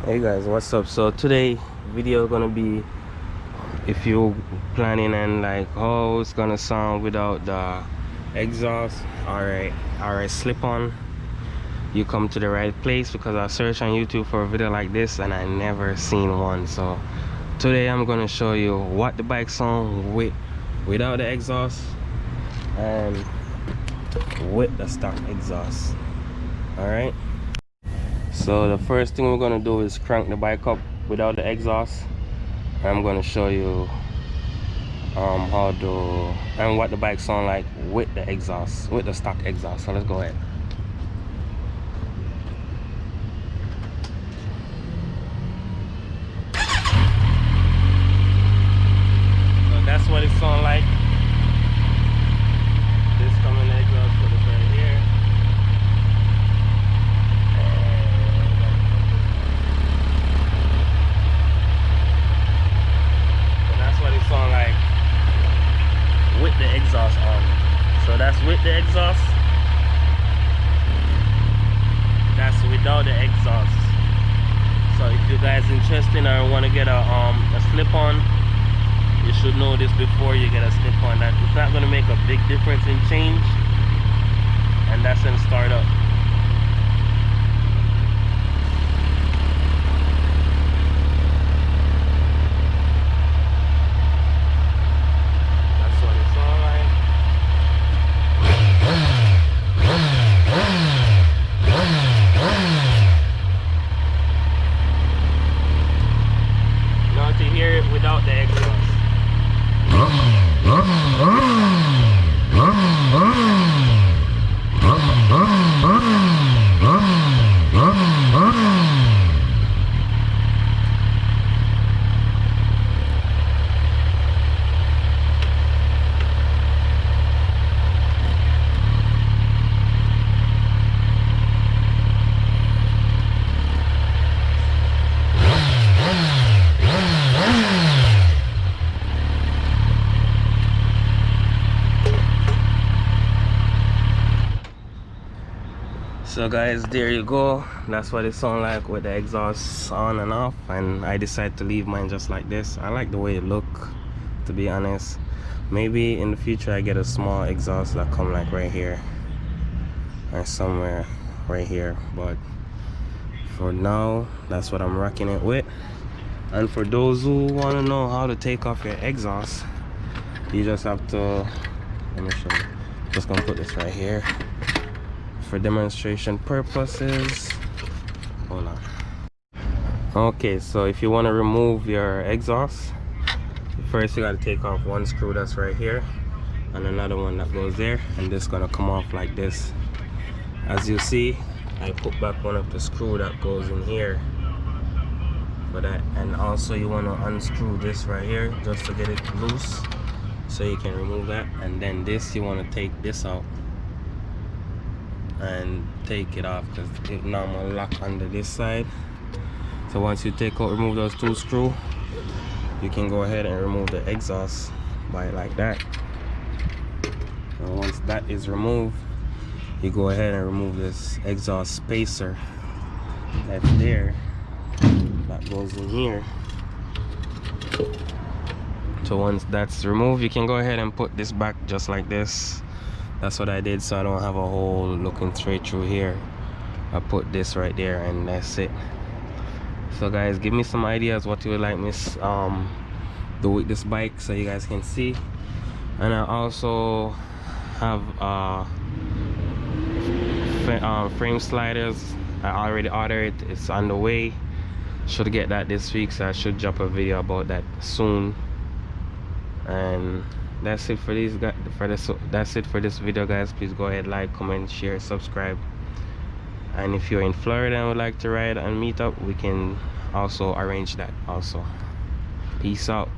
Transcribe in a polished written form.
Hey guys, what's up? So today video gonna be if you planning and like how it's gonna sound without the exhaust. Alright, slip on, you come to the right place, because I searched on YouTube for a video like this and I never seen one. So today I'm gonna show you what the bike sound without the exhaust and with the stock exhaust. Alright, so the first thing we're gonna do is crank the bike up without the exhaust. I'm going to show you how to and what the bike sound like with the exhaust, with the stock exhaust. So let's go ahead. So that's what it sound like. This coming the exhaust for this right here. What it sound like with the exhaust on. So that's with the exhaust, that's without the exhaust. So if you guys interested or want to get a slip on, you should know this before you get a slip on. That it's not going to make a big difference in change, and that's in startup. To hear it without the exhaust. So guys, there you go. That's what it sounds like with the exhaust on and off, and I decided to leave mine just like this. I like the way it look, to be honest. Maybe in the future I get a small exhaust that come like right here or somewhere right here, but for now that's what I'm rocking it with. And for those who want to know how to take off your exhaust, you just have to, let me show you. Just gonna put this right here for demonstration purposes. Hold on. Okay, so if you want to remove your exhaust, first you got to take off one screw that's right here and another one that goes there, and this is gonna come off like this. As you see, I put back one of the screw that goes in here for that, and also you want to unscrew this right here just to get it loose so you can remove that. And then this, you want to take this out and take it off, because it normal lock under this side. So once you remove those two screws, you can go ahead and remove the exhaust by like that. And once that is removed, you go ahead and remove this exhaust spacer that's there, that goes in here. So once that's removed, you can go ahead and put this back just like this. That's what I did, so I don't have a hole looking straight through here. I put this right there and that's it. So guys, give me some ideas what you would like me do with this bike so you guys can see. And I also have frame sliders. I already ordered it, it's on the way. Should get that this week, so I should drop a video about that soon. And that's it for these guys. That's it for this video, guys. Please go ahead, like, comment, share, subscribe. And if you're in Florida and would like to ride and meet up, we can also arrange that also. Peace out.